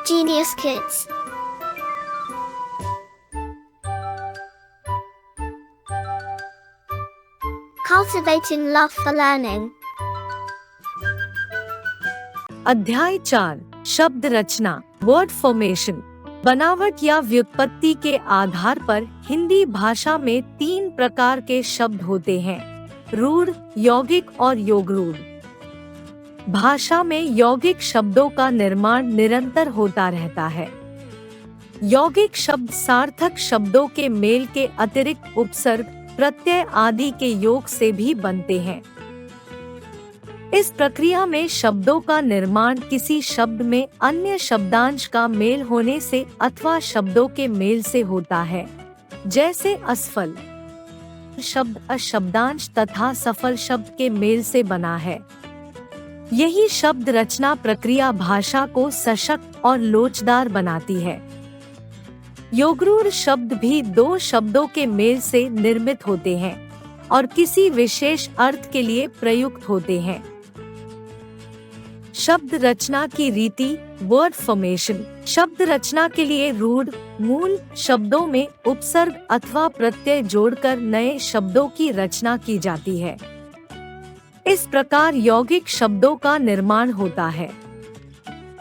Genius Kids. Cultivating love for learning. अध्याय 4 शब्द रचना word formation. बनावट या व्युत्पत्ति के आधार पर हिंदी भाषा में 3 प्रकार के शब्द होते हैं, रूढ़, यौगिक और योगरूढ़। भाषा में यौगिक शब्दों का निर्माण निरंतर होता रहता है। यौगिक शब्द सार्थक शब्दों के मेल के अतिरिक्त उपसर्ग, प्रत्यय आदि के योग से भी बनते हैं। इस प्रक्रिया में शब्दों का निर्माण किसी शब्द में अन्य शब्दांश का मेल होने से अथवा शब्दों के मेल से होता है, जैसे असफल शब्द अशब्दांश तथा सफल शब्द के मेल से बना है। यही शब्द रचना प्रक्रिया भाषा को सशक्त और लोचदार बनाती है। योगरूढ़ शब्द भी 2 शब्दों के मेल से निर्मित होते हैं और किसी विशेष अर्थ के लिए प्रयुक्त होते हैं। शब्द रचना की रीति वर्ड फॉर्मेशन। शब्द रचना के लिए रूढ़ मूल शब्दों में उपसर्ग अथवा प्रत्यय जोड़कर नए शब्दों की रचना की जाती है। इस प्रकार यौगिक शब्दों का निर्माण होता है।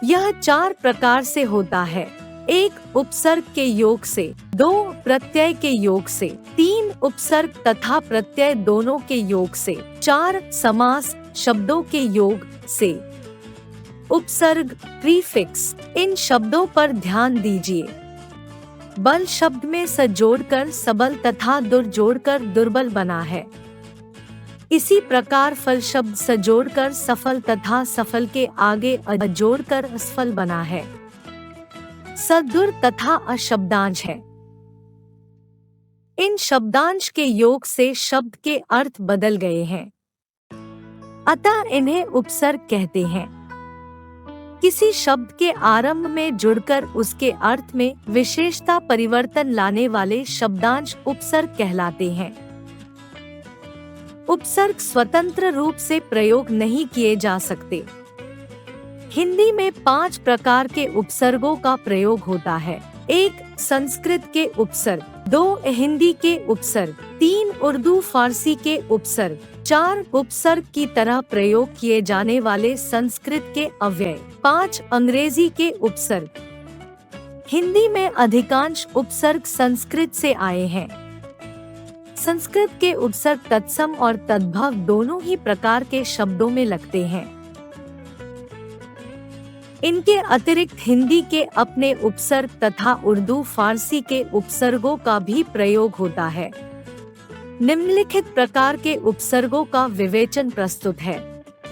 यह 4 प्रकार से होता है। 1 उपसर्ग के योग से, 2 प्रत्यय के योग से, 3 उपसर्ग तथा प्रत्यय दोनों के योग से, 4 समास शब्दों के योग से। उपसर्ग प्रीफिक्स। इन शब्दों पर ध्यान दीजिए। बल शब्द में स जोड़कर सबल तथा दुर जोड़कर दुर्बल बना है। इसी प्रकार फल शब्द स जोड़कर सफल तथा सफल के आगे अ जोड़कर असफल बना है। सदुर तथा अशब्दांश है। इन शब्दांश के योग से शब्द के अर्थ बदल गए हैं, अतः इन्हें उपसर्ग कहते हैं। किसी शब्द के आरंभ में जुड़कर उसके अर्थ में विशेषता परिवर्तन लाने वाले शब्दांश उपसर्ग कहलाते हैं। उपसर्ग स्वतंत्र रूप से प्रयोग नहीं किए जा सकते। हिंदी में 5 प्रकार के उपसर्गों का प्रयोग होता है। 1 संस्कृत के उपसर्ग, 2 हिंदी के उपसर्ग, 3 उर्दू फारसी के उपसर्ग, 4 उपसर्ग की तरह प्रयोग किए जाने वाले संस्कृत के अव्यय, 5 अंग्रेजी के उपसर्ग। हिंदी में अधिकांश उपसर्ग संस्कृत से आए हैं। संस्कृत के उपसर्ग तत्सम और तद्भव दोनों ही प्रकार के शब्दों में लगते हैं। इनके अतिरिक्त हिंदी के अपने उपसर्ग तथा उर्दू फारसी के उपसर्गों का भी प्रयोग होता है। निम्नलिखित प्रकार के उपसर्गों का विवेचन प्रस्तुत है।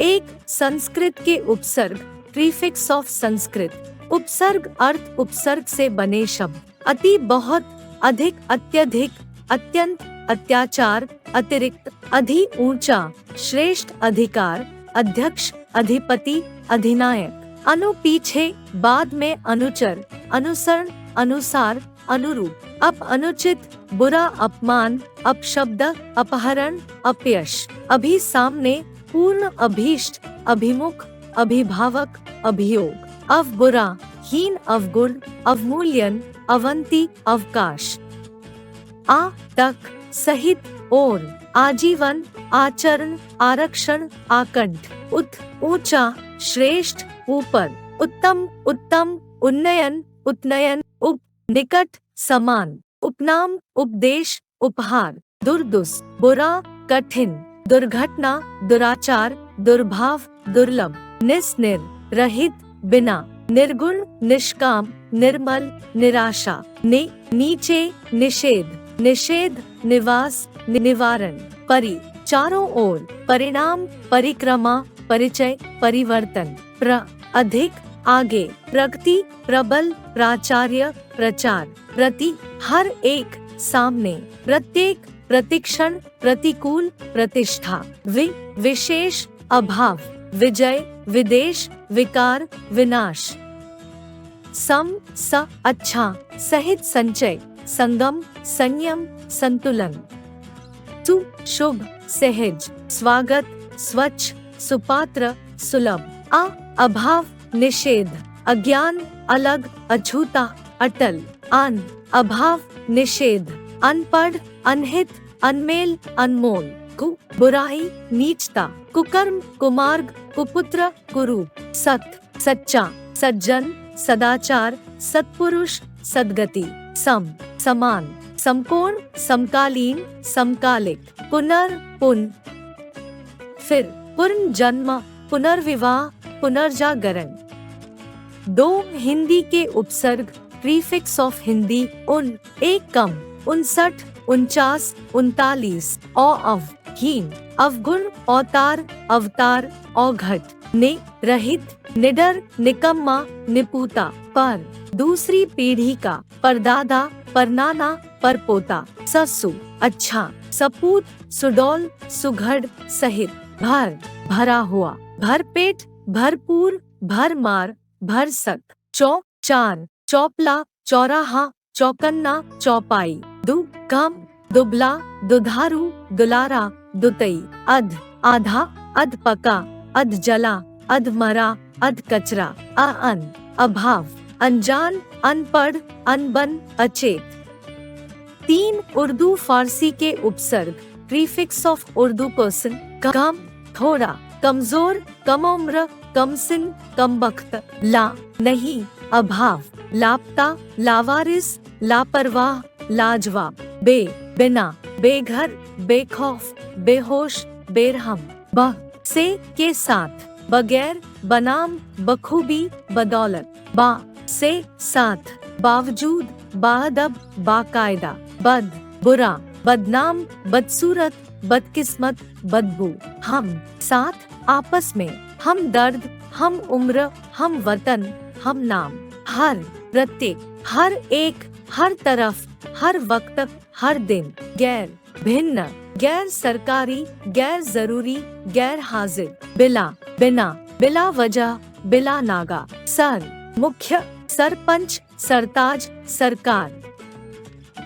1 संस्कृत के उपसर्ग प्रीफिक्स ऑफ संस्कृत। उपसर्ग अर्थ उपसर्ग से बने शब्द। अति, बहुत, अधिक, अत्यधिक, अत्यंत, अत्याचार, अतिरिक्त, अधि, ऊंचा, श्रेष्ठ, अधिकार, अध्यक्ष, अधिपति, अधिनायक। अनु पीछे, बाद में, अनुचर, अनुसरण, अनुसार, अनुरूप। अप अनुचित, बुरा, अपमान, अपशब्द, अपहरण, अपयश। अभी सामने, पूर्ण, अभीष्ट, अभिमुख, अभिभावक, अभियोग। अव बुरा, हीन, अवगुण, अवमूल्यन, अवंती, अवकाश। आ तक, सहित, और, आजीवन, आचरण, आरक्षण, आकंठ। उत ऊंचा, श्रेष्ठ, ऊपर, उत्तम, उत्तम, उन्नयन, उत्नयन, उप निकट, समान। उपनाम, उपदेश, उपहार। दुर्दुस, बुरा, कठिन। दुर्घटना, दुराचार, दुर्भाव, दुर्लभ। निस्निर, रहित, बिना। निर्गुण, निष्काम, निर्मल, निराशा। नीचे, निषेध, निषेध, निवास, निवारण। परि, चारों ओर। परिणाम, परिक्रमा, परिचय, परिवर्तन। अधिक, आगे। प्रगति, प्रबल, प्राचार्य, प्रचार। प्रति, हर एक, सामने। प्रत्येक, प्रतिक्षण, प्रतिकूल, प्रतिष्ठा। विशेष, अभाव, विजय, विदेश, विकार, विनाश। सम, अच्छा, सहित, संचय, संगम, संयम, संतुलन। शुभ, सहज, स्वागत, स्वच्छ, सुपात्र, सुलभ। अभाव, निषेध, अज्ञान, अलग, अछूता, अटल, अन, अभाव, निषेध, अनपढ़, अनहित, अनमेल, अनमोल, कु, बुराई, नीचता, कुकर्म, कुमार्ग, कुपुत्र, कुरूप, सत, सच्चा, सज्जन, सदाचार, सत्पुरुष, सद्गति, सम, समान, संपूर्ण, समकालीन, समकालिक, पुनर, पुन, फिर, पुनर्जन्म, पुनर्विवाह, पुनर्जागरण। 2 हिंदी के उपसर्ग प्रीफिक्स ऑफ हिंदी उन, एक कम, 59, 49, 39, अव, हीन, अवगुण, अवतार, अवतार, औघट, ने, रहित, निडर, निकम्मा, निपुता, पर, दूसरी पीढ़ी का, परदादा, परनाना, परपोता, ससु, अच्छा, सपूत, सुडौल, सुघड़, सहित, भर, भरा हुआ, भरपेट, भरपूर, भरमार, भरसक, चौक, चार, चौपला, चौराहा, चौकन्ना, चौपाई, दु, कम, दुबला, दुधारू, दुलारा, दुतई, अध, आधा, अध पका, अध जला, अध मरा, अध कचरा, अन, अभाव, अनजान, अनपढ़, अनबन, अचेत। 3 उर्दू फारसी के उपसर्ग प्रीफिक्स ऑफ उर्दू पर्सन कम, थोड़ा, कमजोर, कम उम्र, कमसिन, कमबख्त, ला, नहीं, अभाव, लापता, लावारिस, लापरवाह, लाजवाब, बे, बिना, बेघर, बेखौफ, बेहोश, बेरहम, ब, से, के साथ, बगैर, बनाम, बखूबी, बदौलत, बा, से, साथ, बावजूद, बाअदब, बाकायदा, बद, बुरा, बदनाम, बदसूरत, बदकिस्मत, बदबू, हम, साथ, आपस में, हम दर्द, हम उम्र, हम वतन, हम नाम, हर, प्रत्येक, हर एक, हर तरफ, हर वक्त, हर दिन, गैर, भिन्न, गैर सरकारी, गैर जरूरी, गैर हाजिर, बिला, बिना, बिला वजह, बिला नागा, सर, मुख्य, सरपंच, सरताज, सरकार।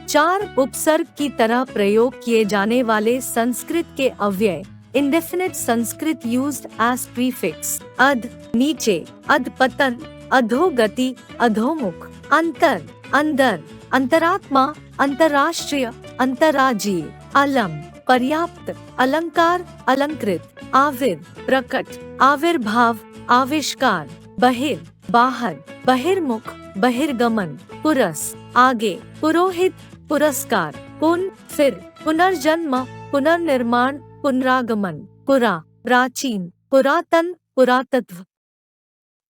4 उपसर्ग की तरह प्रयोग किए जाने वाले संस्कृत के अव्यय indefinite Sanskrit used as prefix अध, नीचे, अधपतन, अधोगति, अधोमुख, अंतर, अंदर, अंतरात्मा, अंतरराष्ट्रीय, अंतर्राज्यीय, अलम, पर्याप्त, अलंकार, अलंकृत, आविर, प्रकट, आविर्भाव, आविष्कार, बहिर, बाहर, बहिर्मुख, बहिर्गमन, पुरस, आगे, पुरोहित, पुरस्कार, पुन, फिर, पुनर्जन्म, पुनर्निर्माण, पुनरागमन, पुरा, प्राचीन, पुरातन, पुरातत्व,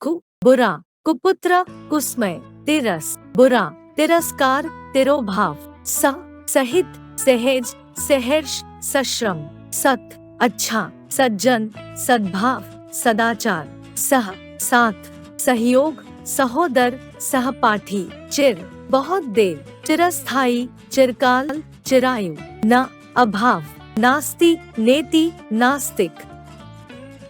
कु, बुरा, कुपुत्र, कुस्मय, तिरस, बुरा, तिरस्कार, तिरोभाव, स, सहित, सहेज, सहर्ष, सश्रम, सत, अच्छा, सज्जन, सद्भाव, सदाचार, सह, साथ, सहयोग, सहोदर, सहपाठी, चिर, बहुत देर, चिरस्थायी, चिरकाल, चिरायु, न, अभाव, नास्ति, नेति, नास्तिक।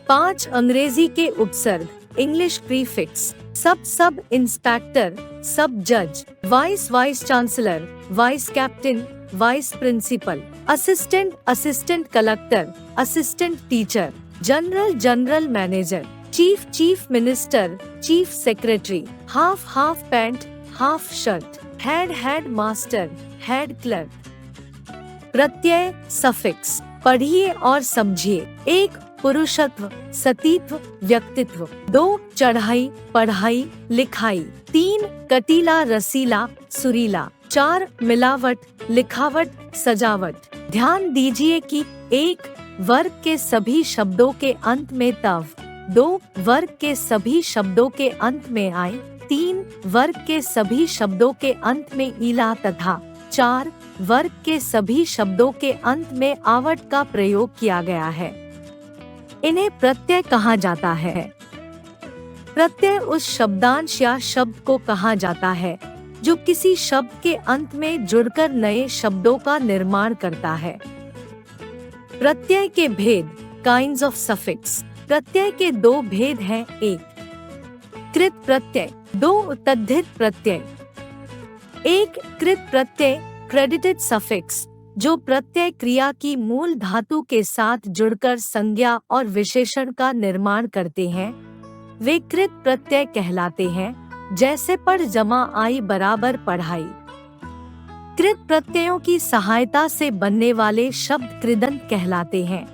5 अंग्रेजी के उपसर्ग इंग्लिश प्रीफिक्स सब इंस्पेक्टर, सब जज, vice chancellor, vice captain, vice principal, assistant collector, assistant teacher, general manager, chief minister, chief secretary, half pant, half shirt, head master, head clerk. प्रत्यय सफिक्स पढ़िए और समझिए। 1 पुरुषत्व, सतीत्व, व्यक्तित्व। 2 चढ़ाई, पढ़ाई, लिखाई। 3 कटीला, रसीला, सुरीला। 4 मिलावट, लिखावट, सजावट। ध्यान दीजिए कि 1 वर्ग के सभी शब्दों के अंत में तव, 2 वर्ग के सभी शब्दों के अंत में आए, 3 वर्ग के सभी शब्दों के अंत में ईला तथा 4 वर्ग के सभी शब्दों के अंत में आवट का प्रयोग किया गया है। इन्हें प्रत्यय कहा जाता है। प्रत्यय उस शब्दांश या शब्द को कहा जाता है जो किसी शब्द के अंत में जुड़कर नए शब्दों का निर्माण करता है। प्रत्यय के भेद, काइंड्स ऑफ सफिक्स। प्रत्यय के 2 भेद हैं। 1 कृत प्रत्यय, 2 तद्धित प्रत्यय। 1 कृत प्रत्यय क्रेडिटेड सफिक्स जो प्रत्यय क्रिया की मूल धातु के साथ जुड़कर संज्ञा और विशेषण का निर्माण करते हैं। वे कृत प्रत्यय कहलाते हैं, जैसे पढ़ जमा आई बराबर पढ़ाई। कृत प्रत्ययों की सहायता से बनने वाले शब्द कृदंत कहलाते हैं।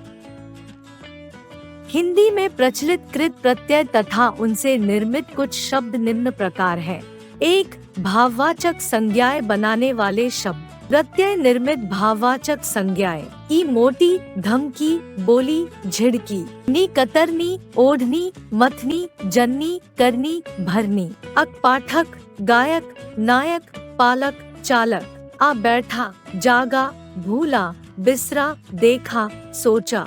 हिंदी में प्रचलित कृत प्रत्यय तथा उनसे निर्मित कुछ शब्द निम्न प्रकार हैं। 1. भाववाचक संज्ञाएं बनाने वाले शब्द। प्रत्यय निर्मित भाववाचक संज्ञाएं। ई मोटी, धमकी, बोली, झिड़की। नी कतरनी, ओढ़नी, मथनी, जननी, करनी, भरनी। अक पाठक, गायक, नायक, पालक, चालक। आ बैठा, जागा, भूला, बिसरा, देखा, सोचा।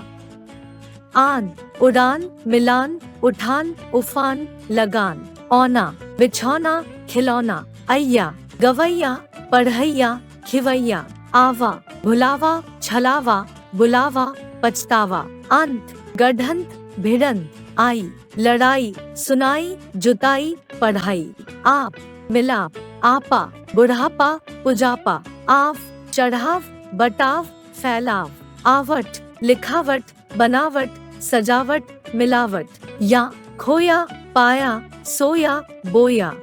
आन, उड़ान, मिलान, उठान, उफान, लगान। औना, बिछौना, खिलौना। अय्या, गवैया, पढ़ैया, खिवैया। आवा, भुलावा, छलावा, बुलावा, पछतावा। अंत, गढ़ंत, भिड़ंत। आई, लड़ाई, सुनाई, जुताई, पढ़ाई। आप, मिलाप, आपा, बुढ़ापा, पुजापा। आव, चढ़ाव, बटाव, फैलाव। आवट, लिखावट, बनावट, सजावट, मिलावट। या, खोया, पाया, सोया, बोया।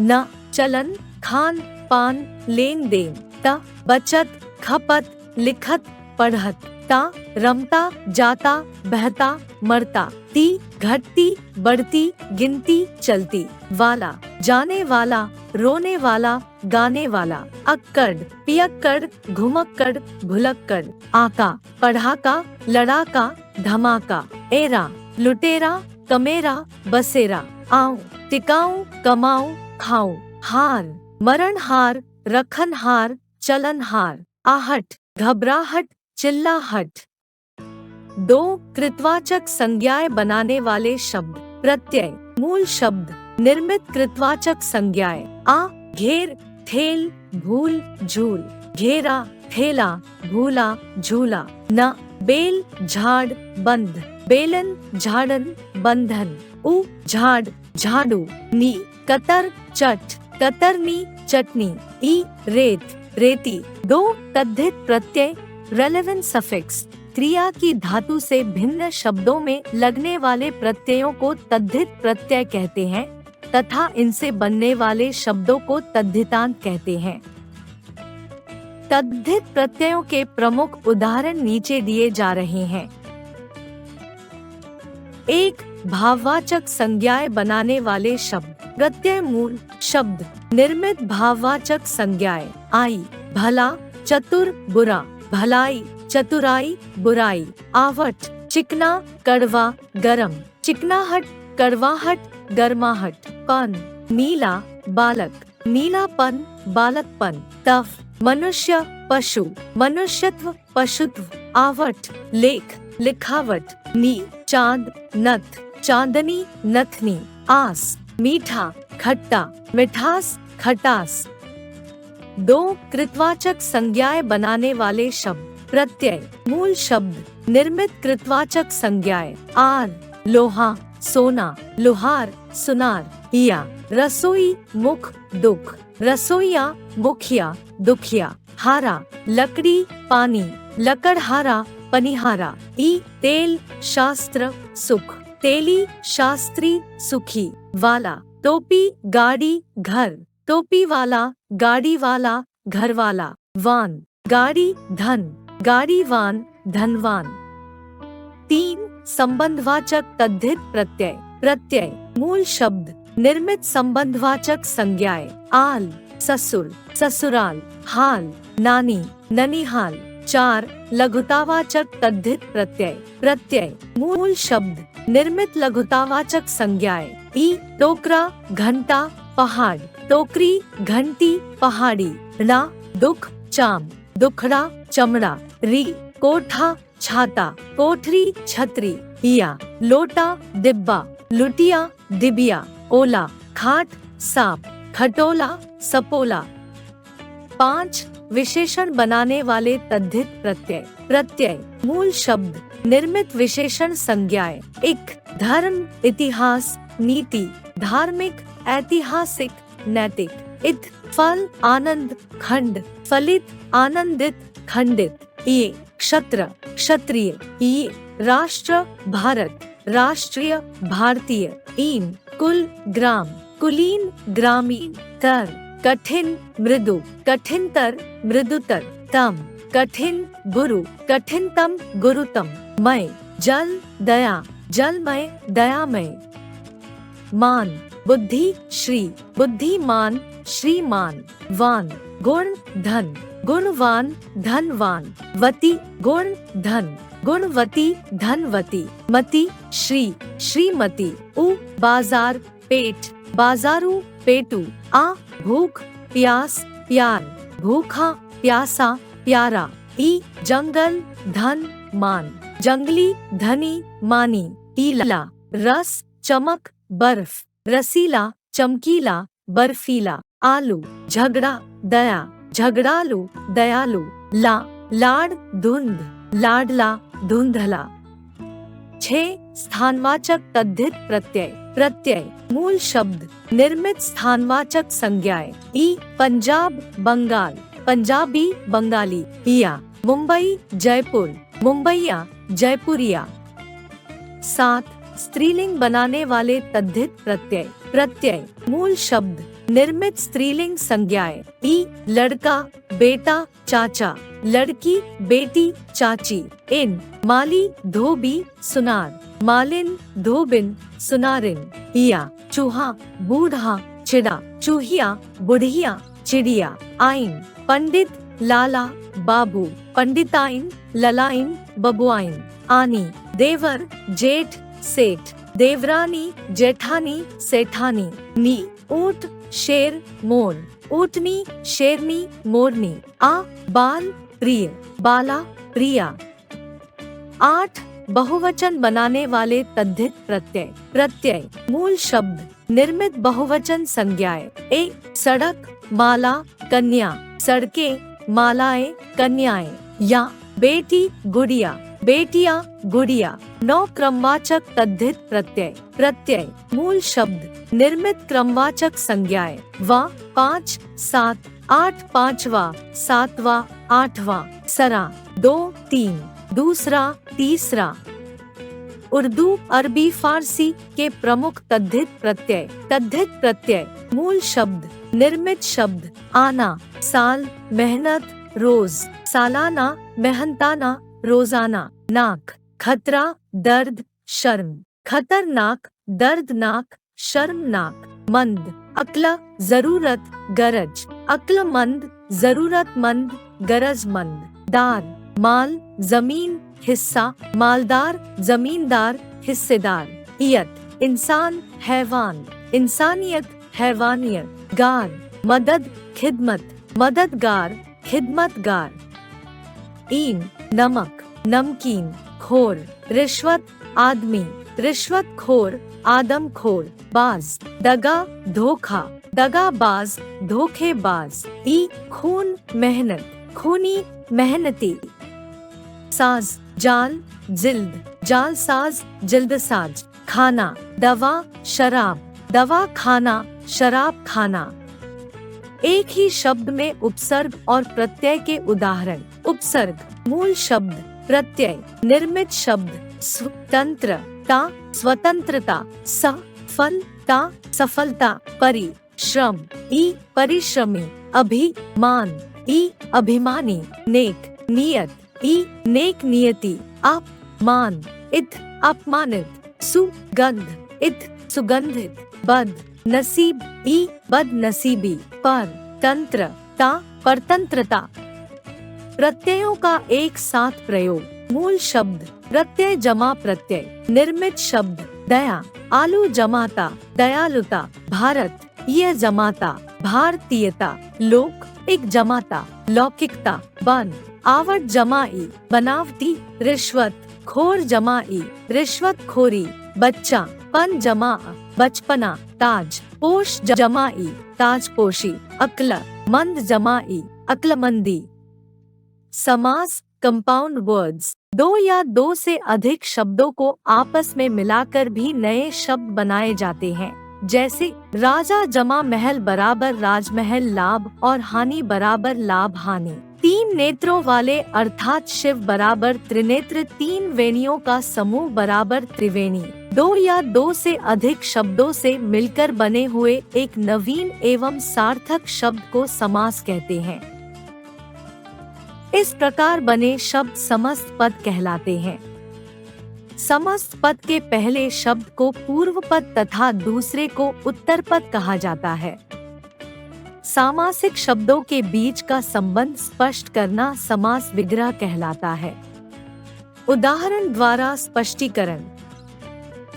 न, चलन, खान, पान, लेन देन। ता, बचत, खपत, लिखत, पढ़त। ता, रमता, जाता, बहता, मरता। ती, घटती, बढ़ती, गिनती, चलती। वाला, जाने वाला, रोने वाला, गाने वाला। अक्कड़, पियक्कड़, घुमक्कड़, भुलक्कड़। आका, पढ़ाका, लड़ाका, धमाका। एरा, लुटेरा, कमेरा, बसेरा। आऊं, टिकाऊं, कमाऊं, खाऊं। हार, मरणहार, रखनहार, चलनहार। आहट, घबराहट, चिल्लाहट। 2. कृतवाचक संज्ञाएं बनाने वाले शब्द। प्रत्यय, मूल शब्द, निर्मित कृतवाचक संज्ञाएं। आ, घेर, ठेल, भूल, झूल। घेरा, ठेला, भूला, झूला। न, बेल, झाड़, बंद। बेलन, झाड़न, बंधन। उ, झाड़, झाड़ू। नी, कतर, चट, कतरनी, चटनी। ई, रेत, रेती। 2. तद्धित प्रत्यय, रेलेवेंट सफिक्स। क्रिया की धातु से भिन्न शब्दों में लगने वाले प्रत्ययों को तद्धित प्रत्यय कहते हैं तथा इनसे बनने वाले शब्दों को तद्धितांत कहते हैं। तद्धित प्रत्ययों के प्रमुख उदाहरण नीचे दिए जा रहे हैं। 1. भाववाचक संज्ञाएं बनाने वाले शब्द। प्रत्यय मूल शब्द, निर्मित भाववाचक संज्ञाएं। आई, भला, चतुर, बुरा। भलाई, चतुराई, बुराई। आवट, चिकना, कड़वा, गरम। चिकनाहट, कड़वाहट, गर्माहट। पन, नीला, बालक। नीलापन, बालकपन। तफ, मनुष्य, पशु। मनुष्यत्व, पशुत्व। आवट, लेख, लिखावट। नी, चांद, नथ, चांदनी, नथनी। आस, मीठा, खट्टा, मिठास, खटास। 2. कृतवाचक संज्ञाएं बनाने वाले शब्द। प्रत्यय, मूल शब्द, निर्मित कृतवाचक संज्ञाएं। आर, लोहा, सोना, लोहार, सुनार। या, रसोई, मुख, दुख। रसोईया, मुखिया, दुखिया। हारा, लकड़ी, पानी। लकड़हारा, पनिहारा। ई, तेल, शास्त्र, सुख। तेली, शास्त्री, सुखी। वाला, टोपी, गाड़ी, घर। टोपी वाला, गाड़ी वाला, घर वाला। वान, गाड़ी, धन। गाड़ीवान, धनवान। 3. संबंधवाचक तद्धित प्रत्यय। प्रत्यय, मूल शब्द, निर्मित संबंधवाचक संज्ञाएं। आल, ससुर, ससुराल। हाल, नानी, ननिहाल। 4. लघुतावाचक तद्धित प्रत्यय। प्रत्यय, मूल शब्द, निर्मित लघुतावाचक संज्ञाएं। ई, टोकरा, घंटा, पहाड़। टोकरी, घंटी, पहाड़ी। ला, दुख, चाम। दुखड़ा, चमड़ा। री, कोठा, छाता। कोठरी, छतरी। या, लोटा, डिब्बा। लुटिया, डिबिया। ओला, खाट, सांप। खटोला, सपोला। 5. विशेषण बनाने वाले तद्धित प्रत्यय। प्रत्यय, मूल शब्द, निर्मित विशेषण संज्ञाएं। इक, धर्म, इतिहास, नीति। धार्मिक, ऐतिहासिक, नैतिक। इत, फल, आनंद, खंड। फलित, आनंदित, खंडित। ये, क्षत्र, क्षत्रिय। ये, राष्ट्र, भारत। राष्ट्रीय, भारतीय। ईन, कुल, ग्राम, कुलीन, ग्रामीण। तर, कठिन, मृदु, कठिनतर, मृदुतर। तम, कठिन, गुरु, कठिनतम, गुरुतम। मय, जल, दया, जलमय, दयामय। मान, बुद्धि, श्री, बुद्धिमान, श्रीमान। वान, गुण, धन, गुणवान, धनवान। वती, गुण, धन, गुणवती, धनवती। मति, श्री, श्रीमती। उ, बाजार, पेट, बाजारू, पेटू। आ, भूख, प्यास, प्यार, भूखा, प्यासा, प्यारा। ई, जंगल, धन, मान, जंगली, धनी, मानी। ईला, रस, चमक, बर्फ, रसीला, चमकीला, बर्फीला। आलू, झगड़ा, दया, झगड़ालू, दयालु। ला, लाड, धुंध, लाडला, धुंधला। 6 स्थानवाचक तद्धित प्रत्यय। प्रत्यय, मूल शब्द, निर्मित स्थानवाचक संज्ञाएं। ई, पंजाब, बंगाल, पंजाबी, बंगाली। इया, मुंबई, जयपुर, मुंबईया, जयपुरिया। 7 स्त्रीलिंग बनाने वाले तद्धित प्रत्यय। प्रत्यय, मूल शब्द, निर्मित स्त्रीलिंग संज्ञाएं। ई, लड़का, बेटा, चाचा, लड़की, बेटी, चाची। इन, माली, धोबी, सुनार, मालिन, धोबिन, सुनारिन। इया, चूहा, बूढ़ा, चिड़ा, चूहिया, बुढ़िया, चिड़िया। आइन, पंडित, लाला, बाबू, पंडिताइन, ललाइन, बबुआइन। आनी, देवर, जेठ, सेठ, देवरानी, जेठानी, सेठानी। नी, ऊंट, शेर, मोर, ऊँटनी, शेरनी, मोरनी। आ, बाल, प्रिय, बाला, प्रिया। 8 बहुवचन बनाने वाले तद्धित प्रत्यय। प्रत्यय, मूल शब्द, निर्मित बहुवचन संज्ञाएं। ए, सड़क, माला, कन्या, सड़कें, मालाएं, कन्याएं। या, बेटी, गुड़िया, बेटियां, गुड़िया। 9 क्रमवाचक तद्धित प्रत्यय। प्रत्यय, मूल शब्द, निर्मित क्रमवाचक संज्ञाएं। वा, 5, 7, 8, पांचवा, सातवां, आठवां। सरा, 2, 3, दूसरा, तीसरा। उर्दू, अरबी, फारसी के प्रमुख तद्धित प्रत्यय। तद्धित प्रत्यय, मूल शब्द, निर्मित शब्द। आना, साल, मेहनत, रोज, सालाना, मेहनताना, रोजाना। नाक, खतरा, दर्द, शर्म, खतरनाक, दर्दनाक, शर्मनाक। मंद, अक्ल, जरूरत, गरज, अक्लमंद, जरूरतमंद, गरजमंद। दार, माल, जमीन, हिस्सा, मालदार, जमींदार, हिस्सेदार। इयत, इंसान, हैवान, इंसानियत, हैवानियत। गार, मदद, खिदमत, मददगार, खिदमतगार। ईन, नमक, नमकीन, खोर, रिश्वत, आदमी, रिश्वतखोर, आदमखोर। बाज, दगा, धोखा, दगाबाज, धोखेबाज। ई, खून, मेहनत, खूनी, मेहनती। साज, जाल, जिल्द, जालसाज, जिल्दसाज। खाना, दवा, शराब, दवा खाना, शराब खाना। एक ही शब्द में उपसर्ग और प्रत्यय के उदाहरण। उपसर्ग, मूल शब्द, प्रत्यय, निर्मित शब्द। स्वतंत्रता, स्वतंत्रता। सफलता, सफलता। परि, श्रम। ई, परिश्रमी, अभिमान। ई, अभिमानी। नेक, नियत। ई, नेक नियति। अपमान, इत, अपमानित। सुगंध, इत, सुगंधित। बद नसीब, ई, बदनसीबी। पर तंत्र, ता, परतंत्रता। प्रत्ययों का एक साथ प्रयोग। मूल शब्द, प्रत्यय जमा प्रत्यय। निर्मित शब्द, दया, आलू जमाता, दयालुता। भारत, यह जमाता, भारतीयता। लोक, एक जमाता, लौकिकता। बन, आवट जमाई, बनावटी। रिश्वत, खोर जमाई, रिश्वतखोरी। बच्चा, पन जमा, बचपना। ताज, पोश जमाई, ताजपोशी। अक्ल, मंद जमाई, अक्लमंदी। समास, कंपाउंड वर्ड्स, 2 या 2 से अधिक शब्दों को आपस में मिलाकर भी नए शब्द बनाए जाते हैं। जैसे राजा जमा महल बराबर राजमहल, लाभ और हानि बराबर लाभ हानि। 3 नेत्रों वाले अर्थात शिव बराबर त्रिनेत्र, 3 वेणियों का समूह बराबर त्रिवेणी। दो या दो से अधिक शब्दों से मिलकर बने हुए एक नवीन एवं सार्थक शब्द को समास कहते हैं। इस प्रकार बने शब्द समस्त पद कहलाते हैं। समस्त पद के पहले शब्द को पूर्व पद तथा दूसरे को उत्तर पद कहा जाता है। सामासिक शब्दों के बीच का संबंध स्पष्ट करना समास विग्रह कहलाता है। उदाहरण द्वारा स्पष्टीकरण: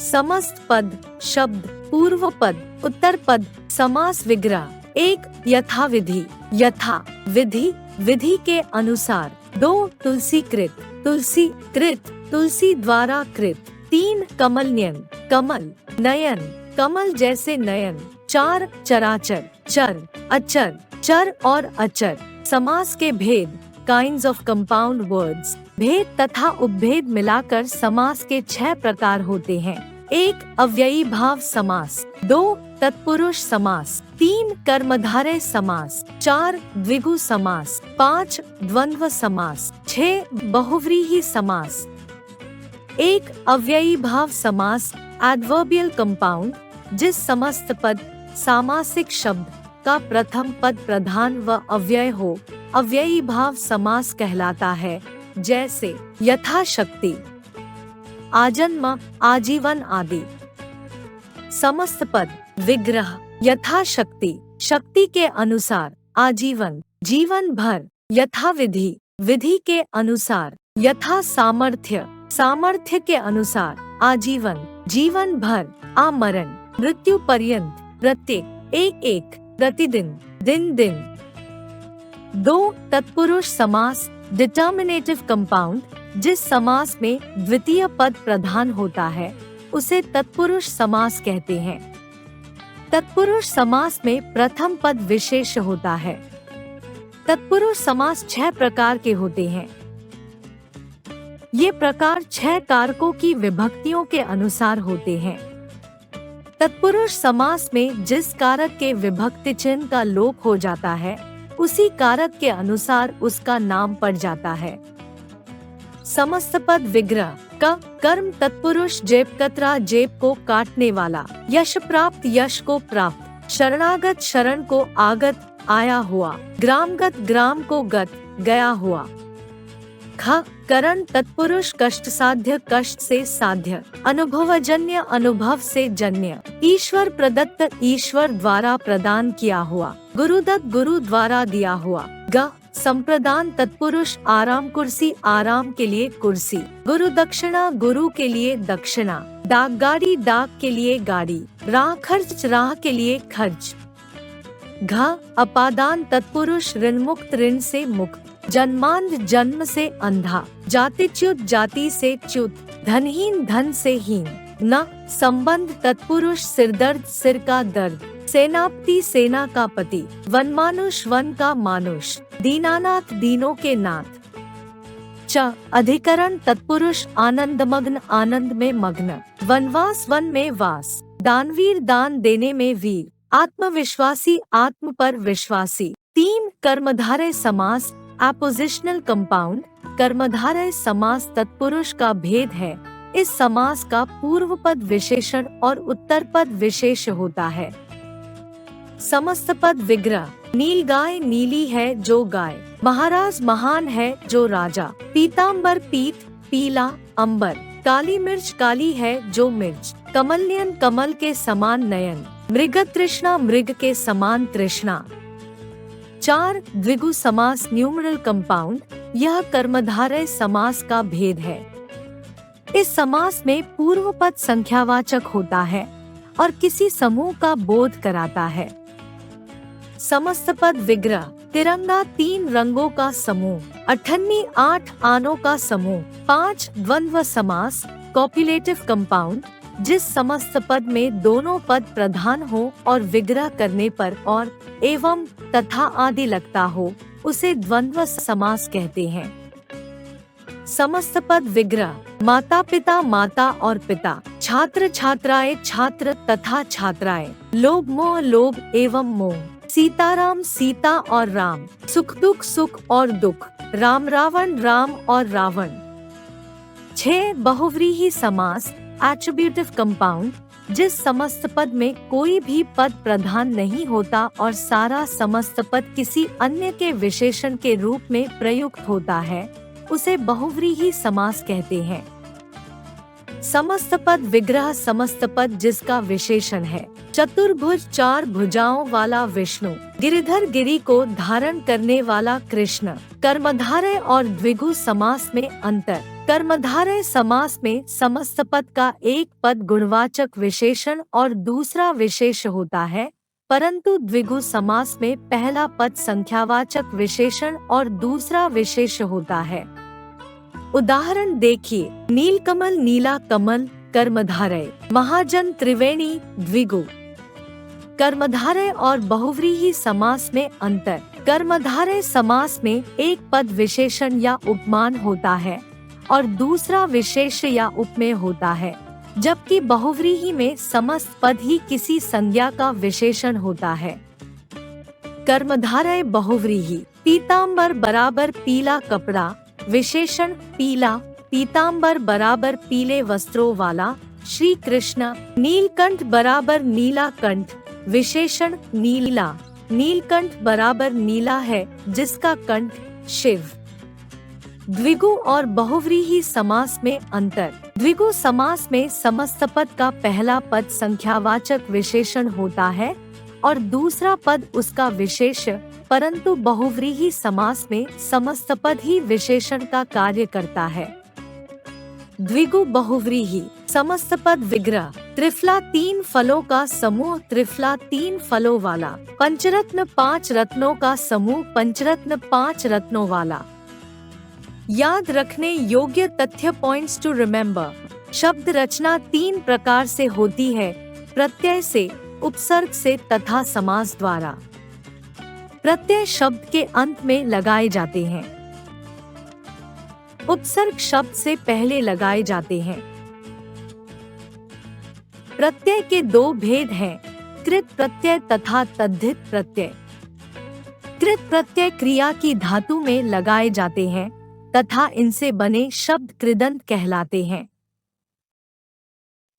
समस्त पद शब्द पूर्व पद उत्तर पद समास विग्रह: 1 यथाविधि यथा विधि विधि के अनुसार। 2 तुलसी कृत तुलसी कृत तुलसी द्वारा कृत। 3 कमलनयन कमल नयन कमल जैसे नयन। 4 चराचर चर अचर चर और अचर। समास के भेद काइंड्स ऑफ कंपाउंड वर्ड्स भेद तथा उपभेद मिलाकर समास के 6 प्रकार होते हैं। 1 अव्ययी भाव समास। 2 तत्पुरुष समास। 3 कर्मधारय समास। 4 द्विगु समास। 5 द्वंद्व समास। 6 बहुव्रीहि समास। 1 अव्ययी भाव समास एडवर्बियल कंपाउंड, जिस समस्त पद सामासिक शब्द का प्रथम पद प्रधान व अव्यय हो, अव्ययी भाव समास कहलाता है। जैसे यथाशक्ति, आजन्म, आजीवन आदि। समस्त पद विग्रह यथाशक्ति शक्ति के अनुसार, आजीवन जीवन भर, यथाविधि विधि के अनुसार, यथा सामर्थ्य सामर्थ्य के अनुसार, आजीवन जीवन भर, आमरण मृत्यु पर्यंत, प्रत्येक एक एक, प्रतिदिन दिन दिन। 2 तत्पुरुष समास डिटर्मिनेटिव कंपाउंड, जिस समास में द्वितीय पद प्रधान होता है उसे तत्पुरुष समास कहते हैं। तत्पुरुष समास में प्रथम पद विशेष होता है। तत्पुरुष समास 6 प्रकार के होते हैं। ये प्रकार 6 कारकों की विभक्तियों के अनुसार होते हैं। तत्पुरुष समास में जिस कारक के विभक्ति चिन्ह का लोप हो जाता है उसी कारक के अनुसार उसका नाम पड़ जाता है। समस्त पद विग्रह का कर्म तत्पुरुष जेब कतरा जेब को काटने वाला, यश प्राप्त यश को प्राप्त, शरणागत शरण को आगत आया हुआ, ग्रामगत ग्राम को गत गया हुआ। ख करण तत्पुरुष कष्ट साध्य कष्ट से साध्य, अनुभवजन्य अनुभव से जन्य, ईश्वर प्रदत्त ईश्वर द्वारा प्रदान किया हुआ, गुरुदत्त गुरु द्वारा दिया हुआ। ग संप्रदान तत्पुरुष आराम कुर्सी आराम के लिए कुर्सी, गुरु दक्षिणा गुरु के लिए दक्षिणा, डाक गाड़ी डाक के लिए गाड़ी, राह खर्च राह के लिए खर्च। घ अपादान तत्पुरुष ऋण मुक्त ऋण से मुक्त, जन्मांध जन्म से अंधा, जातिच्युत जाति से च्युत, धनहीन धन से हीन। न संबंध तत्पुरुष सिरदर्द सिर का दर्द, सेनापति सेना का पति, वनमानुष वन का मानुष, दीनानाथ दीनों के नाथ। च अधिकरण तत्पुरुष आनंदमग्न आनंद में मग्न, वनवास वन में वास, दानवीर दान देने में वीर, आत्मविश्वासी आत्म पर विश्वासी। 3 कर्मधारय समास एपोजिशनल कंपाउंड, कर्मधारय समास तत्पुरुष का भेद है। इस समास का पूर्व पद विशेषण और उत्तर पद विशेष होता है। समस्त पद विग्रह नील गाय नीली है जो गाय, महाराज महान है जो राजा, पीतांबर पीत पीला अंबर, काली मिर्च काली है जो मिर्च, कमलनयन कमल के समान नयन, मृग तृष्णा मृग के समान तृष्णा। 4 द्विगु समास न्यूमरल कंपाउंड, यह कर्मधारय समास का भेद है। इस समास में पूर्व पद संख्यावाचक होता है और किसी समूह का बोध कराता है। समस्त पद विग्रह तिरंगा 3 रंगों का समूह, अठन्नी 8 आनों का समूह। 5 द्वंद्व समास कॉपुलेटिव कंपाउंड, जिस समस्त पद में दोनों पद प्रधान हो और विग्रह करने पर और एवं तथा आदि लगता हो उसे द्वंद्व समास कहते हैं। समस्त पद विग्रह माता पिता माता और पिता, छात्र छात्राएं छात्र तथा छात्राएं, लोभ मोह लोभ एवं मोह, सीताराम सीता और राम, सुख दुख सुख और दुख, राम रावण राम और रावण। 6 बहुव्रीहि समास एट्रीब्यूटिव कंपाउंड, जिस समस्त पद में कोई भी पद प्रधान नहीं होता और सारा समस्त पद किसी अन्य के विशेषण के रूप में प्रयुक्त होता है, उसे बहुव्रीहि समास कहते हैं। समस्त पद विग्रह समस्त पद जिसका विशेषण है। चतुर्भुज 4 भुजाओं वाला विष्णु, गिरिधर गिरि को धारण करने वाला कृष्ण। कर्मधारय और द्विगु समास में अंतर। कर्मधारय समास में समस्त पद का एक पद गुणवाचक विशेषण और दूसरा विशेष होता है, परंतु द्विगु समास में पहला पद संख्यावाचक विशेषण और दूसरा विशेष होता है। उदाहरण देखिए, नीलकमल नीला कमल कर्मधारय, महाजन त्रिवेणी द्विगु। कर्मधारय और बहुव्रीहि समास में अंतर। कर्मधारय समास में एक पद विशेषण या उपमान होता है और दूसरा विशेष या उपमेय होता है, जबकि बहुव्रीहि में समस्त पद ही किसी संज्ञा का विशेषण होता है। कर्मधारय बहुव्रीहि। पीतांबर बराबर पीला कपड़ा, विशेषण पीला, पीतांबर बराबर पीले वस्त्रों वाला श्री कृष्ण। नीलकंठ बराबर नीला कंठ, विशेषण नीला, नीलकंठ बराबर नीला है जिसका कंठ शिव। द्विगु और बहुव्रीहि समास में अंतर। द्विगु समास में समस्त पद का पहला पद संख्यावाचक विशेषण होता है और दूसरा पद उसका विशेष, परंतु बहुव्रीहि समास में समस्त पद ही विशेषण का कार्य करता है। द्विगु बहुव्रीहि। समस्त पद विग्रह। त्रिफला 3 फलों का समूह, त्रिफला 3 फलों वाला। पंचरत्न 5 रत्नों का समूह, पंचरत्न 5 रत्नों वाला। याद रखने योग्य तथ्य पॉइंट्स टू रिमेम्बर। शब्द रचना 3 प्रकार से होती है, प्रत्यय से, उपसर्ग से तथा समास द्वारा। प्रत्यय शब्द के अंत में लगाए जाते हैं। उपसर्ग शब्द से पहले लगाए जाते हैं। प्रत्यय के 2 भेद हैं, कृत प्रत्यय तथा तद्धित प्रत्यय। कृत प्रत्यय क्रिया की धातु में लगाए जाते हैं तथा इनसे बने शब्द कृदंत कहलाते हैं।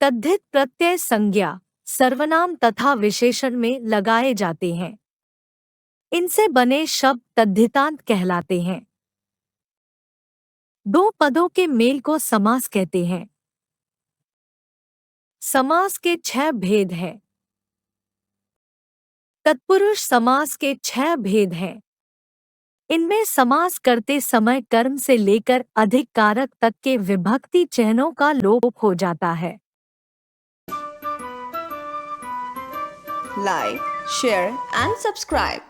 तद्धित प्रत्यय संज्ञा, सर्वनाम तथा विशेषण में लगाए जाते हैं। इनसे बने शब्द तद्धितांत कहलाते हैं। 2 पदों के मेल को समास कहते हैं। समास के 6 भेद हैं। तत्पुरुष समास के 6 भेद हैं। इनमें समास करते समय कर्म से लेकर अधिक कारक तक के विभक्ति चिन्हों का लोप हो जाता है। Like, share and subscribe.